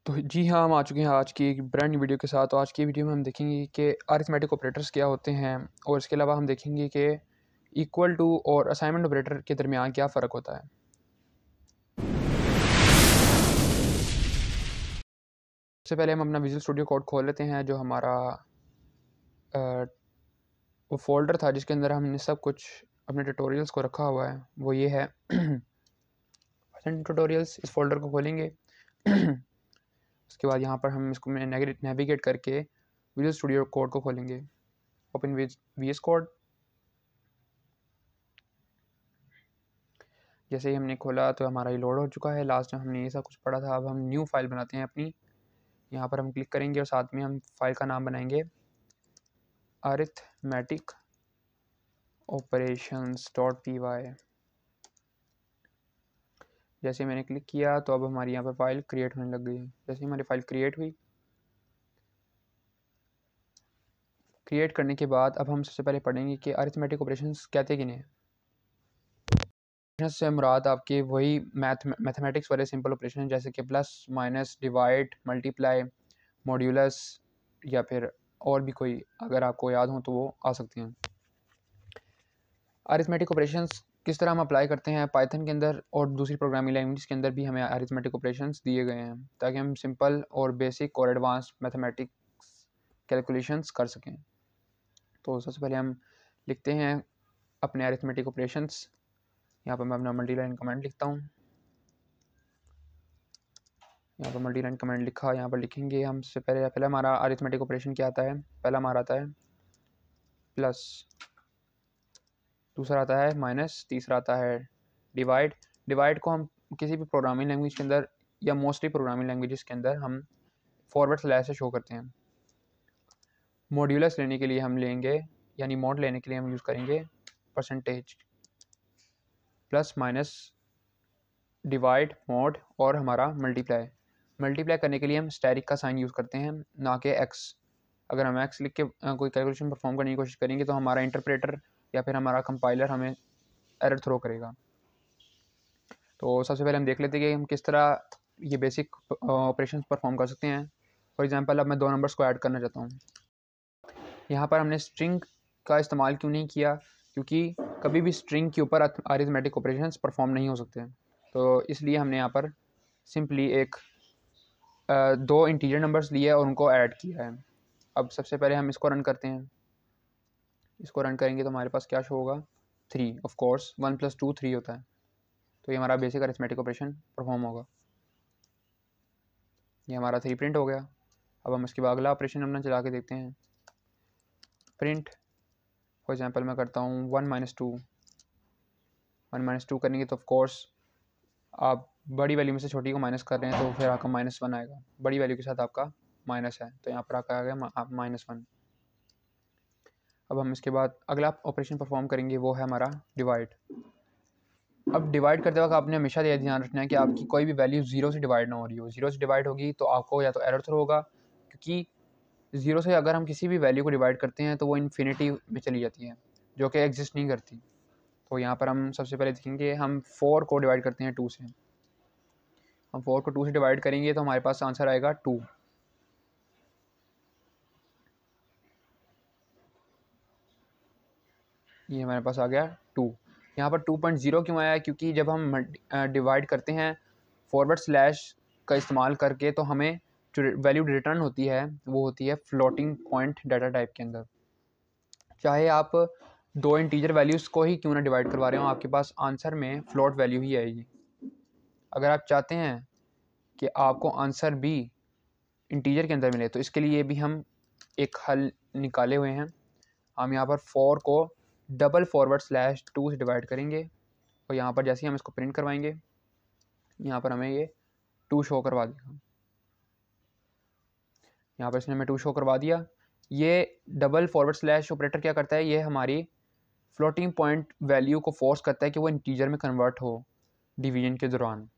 तो जी हाँ, हम आ चुके हैं आज की एक ब्रांड न्यू वीडियो के साथ। तो आज की वीडियो में हम देखेंगे कि अरिथमेटिक ऑपरेटर्स क्या होते हैं और इसके अलावा हम देखेंगे कि इक्वल टू और असाइनमेंट ऑपरेटर के दरमियान क्या फ़र्क होता है। सबसे पहले हम अपना विजुअल स्टूडियो कोड खोल लेते हैं। जो हमारा वो फ़ोल्डर था जिसके अंदर हमने सब कुछ अपने ट्यूटोरियल्स को रखा हुआ है, वो ये है ट्यूटोरियल्स। इस फोल्डर को खोलेंगे उसके बाद यहाँ पर हम इसको नेविगेट करके विजुअल स्टूडियो कोड को खोलेंगे। Open with VS code. जैसे ही हमने खोला तो हमारा ये लोड हो चुका है। लास्ट में हमने ये सब कुछ पढ़ा था। अब हम न्यू फाइल बनाते हैं अपनी। यहाँ पर हम क्लिक करेंगे और साथ में हम फाइल का नाम बनाएंगे अरिथमेटिक ऑपरेशंस .py। जैसे मैंने क्लिक किया तो अब हमारी यहाँ पर फाइल क्रिएट होने लग गई। जैसे हमारी फाइल क्रिएट हुई, क्रिएट करने के बाद अब हम सबसे पहले पढ़ेंगे कि अरिथमेटिक ऑपरेशंस कहते किन्हें हैं। से मुराद आपके वही मैथमेटिक्स वाले सिंपल ऑपरेशन हैं, जैसे कि plus, minus, divide, multiply, modulus या फिर और भी कोई अगर आपको याद हो तो वो आ सकती हैं। अरिथमेटिक ऑपरेशंस किस तरह हम अप्लाई करते हैं पाइथन के अंदर और दूसरी प्रोग्रामिंग लैंग्वेज के अंदर भी हमें अरिथमेटिक ऑपरेशंस दिए गए हैं ताकि हम सिंपल और बेसिक और एडवांस मैथमेटिक्स कैलकुलेशंस कर सकें। तो सबसे पहले हम लिखते हैं अपने अरिथमेटिक ऑपरेशंस। यहाँ पर मैं अपना मल्टी लाइन कमेंट लिखता हूँ। यहाँ पर मल्टी लाइन कमेंट लिखा। यहाँ पर लिखेंगे हम सबसे पहले हमारा अरिथमेटिक ऑपरेशन क्या आता है। पहला हमारा आता है प्लस, दूसरा आता है माइनस, तीसरा आता है डिवाइड। डिवाइड को हम किसी भी प्रोग्रामिंग लैंग्वेज के अंदर या मोस्टली प्रोग्रामिंग लैंग्वेजेस के अंदर हम फॉरवर्ड स्लैश से शो करते हैं। मॉड्यूलस लेने के लिए हम लेंगे, यानी मॉड लेने के लिए हम यूज़ करेंगे percentage, plus minus divide mod और हमारा मल्टीप्लाई। मल्टीप्लाई करने के लिए हम स्टैरिक का साइन यूज़ करते हैं, ना कि एक्स। अगर हम एक्स लिख के कोई कैलकुलेशन परफॉर्म करने की कोशिश करेंगे तो हमारा इंटरप्रेटर या फिर हमारा कंपाइलर हमें एरर थ्रो करेगा। तो सबसे पहले हम देख लेते हैं कि हम किस तरह ये बेसिक ऑपरेशंस परफॉर्म कर सकते हैं। फॉर एग्जांपल अब मैं दो नंबर्स को ऐड करना चाहता हूँ। यहाँ पर हमने स्ट्रिंग का इस्तेमाल क्यों नहीं किया, क्योंकि कभी भी स्ट्रिंग के ऊपर अरिथमेटिक ऑपरेशंस परफॉर्म नहीं हो सकते। तो इसलिए हमने यहाँ पर सिंपली एक दो इंटीजर नंबर्स लिए और उनको ऐड किया है। अब सबसे पहले हम इसको रन करते हैं। इसको रन करेंगे तो हमारे पास क्या शो होगा, 3। ऑफ कोर्स 1 + 2 3 होता है। तो ये हमारा बेसिक अरिथमेटिक ऑपरेशन परफॉर्म होगा। ये हमारा 3 प्रिंट हो गया। अब हम इसके बाद अगला ऑपरेशन अपना चला के देखते हैं। प्रिंट फॉर एग्जांपल मैं करता हूँ 1 - 2। 1 - 2 करेंगे तो ऑफ कोर्स आप बड़ी वैल्यू में से छोटी को माइनस कर रहे हैं तो फिर आपका -1 आएगा। बड़ी वैल्यू के साथ आपका माइनस है तो यहाँ पर आपका आ गया -1। अब हम इसके बाद अगला ऑपरेशन परफॉर्म करेंगे, वो है हमारा डिवाइड। अब डिवाइड करते वक्त आपने हमेशा ये ध्यान रखना है कि आपकी कोई भी वैल्यू 0 से डिवाइड ना हो रही हो। 0 से डिवाइड होगी तो आपको या तो एरर थ्रो होगा, क्योंकि 0 से अगर हम किसी भी वैल्यू को डिवाइड करते हैं तो वो इन्फिनिटी में चली जाती है, जो कि एग्जिस्ट नहीं करती। तो यहाँ पर हम सबसे पहले देखेंगे, हम 4 को डिवाइड करते हैं 2 से। हम 4 को 2 से डिवाइड करेंगे तो हमारे पास आंसर आएगा 2। ये हमारे पास आ गया 2। यहाँ पर 2.0 क्यों आया है, क्योंकि जब हम डिवाइड करते हैं फॉरवर्ड स्लैश का इस्तेमाल करके तो हमें जो वैल्यू रिटर्न होती है वो होती है फ्लोटिंग पॉइंट डाटा टाइप के अंदर। चाहे आप दो इंटीजर वैल्यूज़ को ही क्यों ना डिवाइड करवा रहे हो, आपके पास आंसर में फ्लोट वैल्यू ही आएगी। अगर आप चाहते हैं कि आपको आंसर भी इंटीजर के अंदर मिले तो इसके लिए भी हम एक हल निकाले हुए हैं। हम यहाँ पर 4 को डबल फॉरवर्ड स्लैश 2 से डिवाइड करेंगे और यहाँ पर जैसे ही हम इसको प्रिंट करवाएंगे यहाँ पर हमें ये 2 शो करवा देगा। यहाँ पर इसने हमें 2 शो करवा दिया। ये डबल फॉरवर्ड स्लैश ऑपरेटर क्या करता है, ये हमारी फ्लोटिंग पॉइंट वैल्यू को फोर्स करता है कि वो इंटीजर में कन्वर्ट हो डिवीजन के दौरान।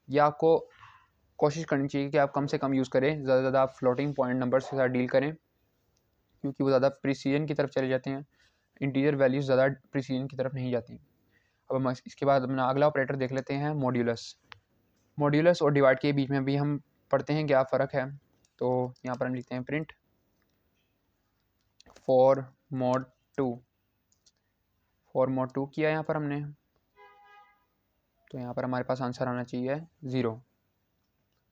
या आपको कोशिश करनी चाहिए कि आप कम से कम यूज़ करें, ज़्यादा से ज़्यादा आप फ्लोटिंग पॉइंट नंबर्स के साथ डील करें, क्योंकि वो ज़्यादा प्रिसीजन की तरफ चले जाते हैं। इंटीजर वैल्यूज़ ज़्यादा प्रिसीजन की तरफ नहीं जाती। अब हम इसके बाद अपना अगला ऑपरेटर देख लेते हैं, मॉड्यूलस। मॉड्यूलस और डिवाइड के बीच में भी हम पढ़ते हैं क्या फ़र्क है। तो यहाँ पर हम लिखते हैं print for mode 2, for mode 2 किया यहाँ पर हमने, तो यहाँ पर हमारे पास आंसर आना चाहिए 0।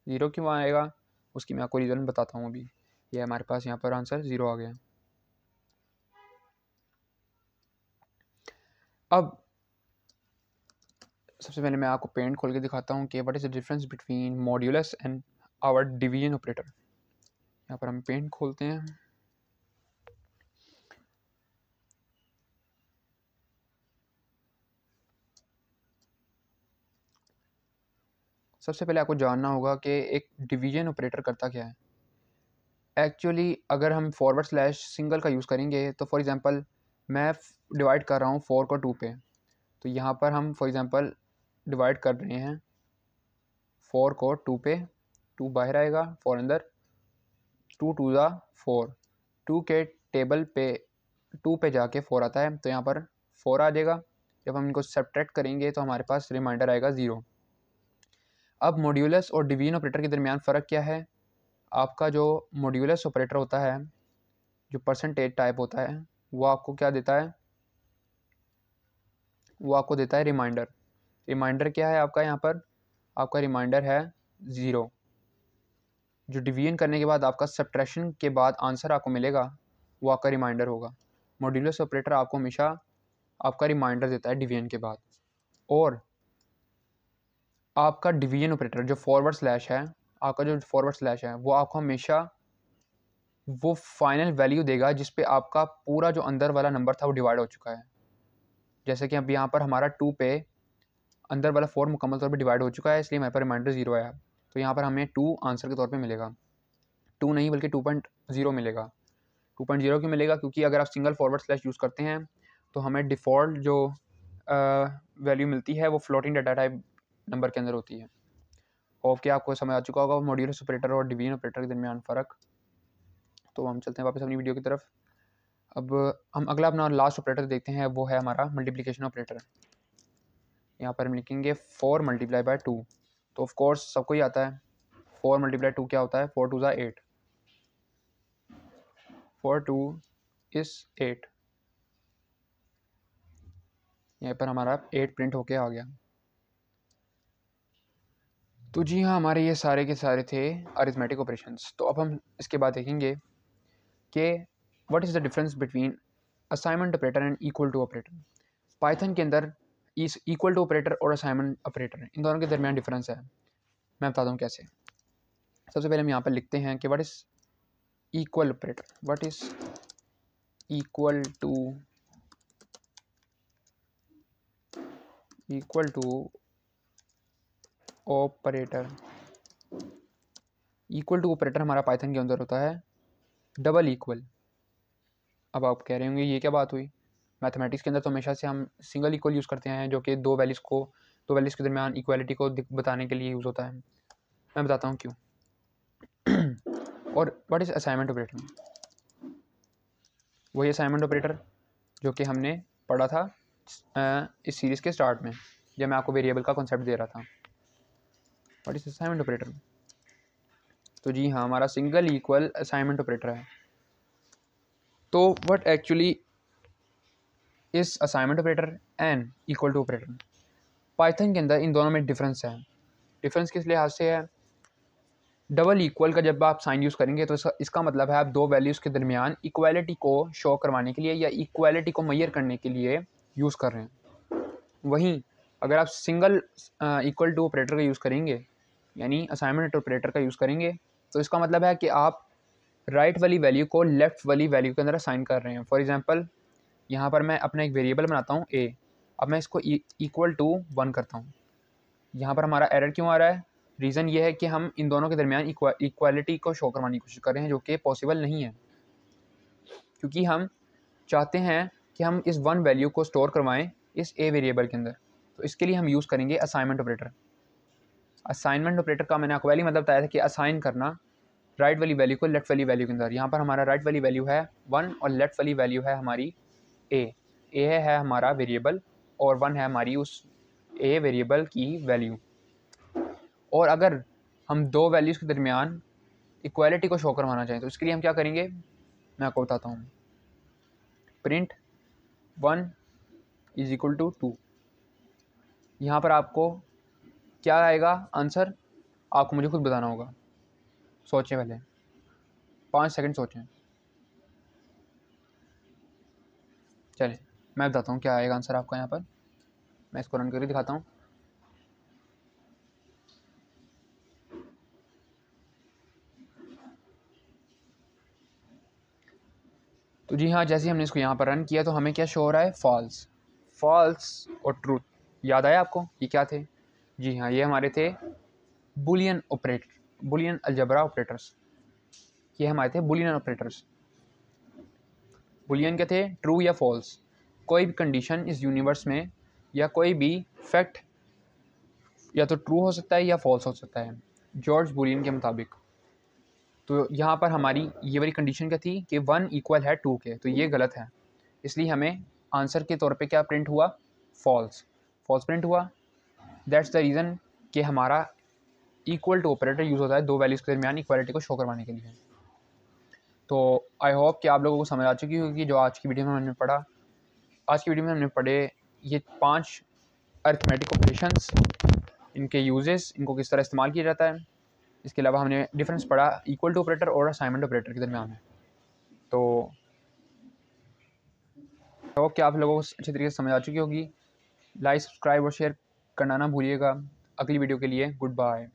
0 क्यों आएगा उसकी मैं आपको रीज़न बताता हूँ अभी। ये हमारे पास यहाँ पर आंसर 0 आ गया। अब सबसे पहले मैं आपको पेंट खोल के दिखाता हूँ कि what is the difference between modulus and our division operator. यहाँ पर हम पेंट खोलते हैं। सबसे पहले आपको जानना होगा कि एक डिवीजन ऑपरेटर करता क्या है। एक्चुअली अगर हम फॉरवर्ड स्लैश सिंगल का यूज़ करेंगे तो फॉर एग्ज़ाम्पल मैं डिवाइड कर रहा हूँ 4 को 2 पे, तो यहाँ पर हम फॉर एग्ज़ाम्पल डिवाइड कर रहे हैं 4 को 2 पे, 2 बाहर आएगा, 4 अंदर, 2 2 ज़ा 4, 2 के टेबल पे 2 पे जाके 4 आता है, तो यहाँ पर 4 आ जाएगा। जब हम इनको सब्ट्रैक्ट करेंगे तो हमारे पास रिमाइंडर आएगा 0। अब मॉड्यूलस और डिवीजन ऑपरेटर के दरमियान फ़र्क क्या है। आपका जो मॉड्यूलस ऑपरेटर होता है, जो परसेंटेज टाइप होता है, वो आपको क्या देता है, वो आपको देता है रिमाइंडर। रिमाइंडर क्या है आपका, यहाँ पर आपका रिमाइंडर है 0। जो डिवीजन करने के बाद आपका सब्ट्रैक्शन के बाद आंसर आपको मिलेगा वो आपका रिमाइंडर होगा। मॉड्यूलस ऑपरेटर आपको हमेशा आपका रिमाइंडर देता है डिवीजन के बाद। और आपका डिवीजन ऑपरेटर जो फॉरवर्ड स्लैश है, आपका जो फॉरवर्ड स्लैश है वो आपको हमेशा वो फाइनल वैल्यू देगा जिस पे आपका पूरा जो अंदर वाला नंबर था वो डिवाइड हो चुका है। जैसे कि अब यहाँ पर हमारा 2 पे अंदर वाला 4 मुकम्मल तौर पे डिवाइड हो चुका है, इसलिए हमारे पर रिमाइंडर 0 आया। तो यहाँ पर हमें 2 आंसर के तौर पे मिलेगा, 2 नहीं बल्कि 2.0 मिलेगा। 2.0 क्यों मिलेगा, क्योंकि अगर आप सिंगल फॉरवर्ड स्लैश यूज़ करते हैं तो हमें डिफ़ॉल्ट जो वैल्यू मिलती है वो फ्लोटिंग डाटा टाइप नंबर के अंदर होती है। होप कि आपको समझ आ चुका होगा मॉड्यूलस ऑपरेटर और डिवीजन ऑपरेटर के दरमियान फ़र्क। तो हम चलते हैं वापस अपनी वीडियो की तरफ। अब हम अगला अपना लास्ट ऑपरेटर देखते हैं, वो है हमारा मल्टीप्लिकेशन ऑपरेटर। यहाँ पर हम लिखेंगे 4 मल्टीप्लाई बाय 2। तो ऑफ कोर्स सबको ही आता है 4 मल्टीप्लाई 2 क्या होता है, 4 2 ज़ा 8, 4 2 इज़ 8। यहाँ पर हमारा 8 प्रिंट होके आ गया। तो जी हाँ, हमारे ये सारे के सारे थे अरिथमेटिक ऑपरेशंस। तो अब हम इसके बाद देखेंगे कि what is the difference between assignment operator and equal to operator. Python के अंदर इस इक्वल टू ऑपरेटर और असाइनमेंट ऑपरेटर इन दोनों के दरमियान डिफरेंस है। मैं बताता हूँ कैसे। सबसे पहले हम यहाँ पर लिखते हैं कि what is equal operator, what is equal to operator. Equal to operator हमारा पाइथन के अंदर होता है डबल इक्वल। अब आप कह रहे होंगे ये क्या बात हुई, मैथमेटिक्स के अंदर तो हमेशा से हम सिंगल इक्वल यूज़ करते हैं, जो कि दो वैल्यूज़ के दरमियान इक्वालिटी को बताने के लिए यूज़ होता है। मैं बताता हूँ क्यों। और व्हाट इज़ असाइनमेंट ऑपरेटर, वही असाइनमेंट ऑपरेटर जो कि हमने पढ़ा था इस सीरीज़ के स्टार्ट में, जब मैं आपको वेरिएबल का कॉन्सेप्ट दे रहा था। व्हाट इज़ असाइनमेंट ऑपरेटर, तो जी हाँ, हमारा सिंगल इक्वल असाइनमेंट ऑपरेटर है। तो व्हाट एक्चुअली इस assignment operator and equal to operator, Python के अंदर इन दोनों में डिफरेंस है। डिफरेंस किस लिहाज से है, डबल इक्वल का जब आप साइन यूज़ करेंगे तो इसका मतलब है आप दो वैल्यूज़ के दरमियान इक्वालिटी को शो करवाने के लिए या इक्वालिटी को मेजर करने के लिए यूज़ कर रहे हैं। वहीं अगर आप सिंगल इक्वल टू ऑपरेटर का यूज़ करेंगे, यानी असाइनमेंट ऑपरेटर का यूज़ करेंगे, तो इसका मतलब है कि आप राइट वाली वैल्यू को लेफ़्ट वाली वैल्यू के अंदर असाइन कर रहे हैं। फॉर एग्जांपल यहाँ पर मैं अपना एक वेरिएबल बनाता हूँ a, अब मैं इसको इक्वल टू 1 करता हूँ। यहाँ पर हमारा एरर क्यों आ रहा है, रीज़न ये है कि हम इन दोनों के दरमियान इक्वालिटी को शो करवाने की कोशिश कर रहे हैं, जो कि पॉसिबल नहीं है, क्योंकि हम चाहते हैं कि हम इस 1 वैल्यू को स्टोर करवाएं इस a वेरिएबल के अंदर। तो इसके लिए हम यूज़ करेंगे असाइनमेंट ऑपरेटर। असाइनमेंट ऑपरेटर का मैंने आपको पहले मतलब बताया था कि असाइन करना राइट वाली वैल्यू को लेफ्ट वाली वैल्यू के अंदर। यहाँ पर हमारा राइट वाली वैल्यू है 1 और लेफ्ट वाली वैल्यू है हमारी a है हमारा वेरिएबल और 1 है हमारी उस a वेरिएबल की वैल्यू। और अगर हम दो वैल्यूज़ के दरमियान इक्वालिटी को शो करवाना चाहें तो इसके लिए हम क्या करेंगे, मैं आपको बताता हूँ। Print 1 is equal to 2। यहाँ पर आपको क्या आएगा आंसर, आपको मुझे खुद बताना होगा। सोचें पहले, 5 सेकंड सोचें। चलिए मैं बताता हूँ क्या आएगा आंसर आपका। यहाँ पर मैं इसको रन करके दिखाता हूँ। तो जी हाँ, जैसे हमने इसको यहाँ पर रन किया तो हमें क्या शो हो रहा है, फॉल्स। फॉल्स और ट्रूथ याद आया आपको, ये क्या थे? जी हाँ, ये हमारे थे Boolean operator, Boolean algebra operators. ये हमारे थे बुलियन ऑपरेटर्स। बुलियन क्या थे, ट्रू या फॉल्स। कोई भी कंडीशन इस यूनिवर्स में या कोई भी फैक्ट या तो ट्रू हो सकता है या फॉल्स हो सकता है जॉर्ज बुलियन के मुताबिक। तो यहाँ पर हमारी ये वाली कंडीशन क्या थी कि 1 इक्वल है 2 के, तो ये गलत है। इसलिए हमें आंसर के तौर पे क्या प्रिंट हुआ, फॉल्स। फॉल्स प्रिंट हुआ। दैट्स द रीज़न कि हमारा इक्वल टू ऑपरेटर यूज़ होता है दो वैल्यूज़ के दरमियान इक्वालिटी को शो करवाने के लिए। तो आई होप कि आप लोगों को समझ आ चुकी होगी जो आज की वीडियो में हमने पढ़ा। आज की वीडियो में हमने पढ़े ये 5 अरिथमेटिक ऑपरेशंस, इनके यूजेस, इनको किस तरह इस्तेमाल किया जाता है। इसके अलावा हमने डिफरेंस पढ़ा इक्वल टू ऑपरेटर और असाइनमेंट ऑपरेटर के दरमियान में। तो होप कि आप लोगों को अच्छी तरीके से समझ आ चुकी होगी। लाइक, सब्सक्राइब और शेयर करना ना भूलिएगा। अगली वीडियो के लिए गुड बाय।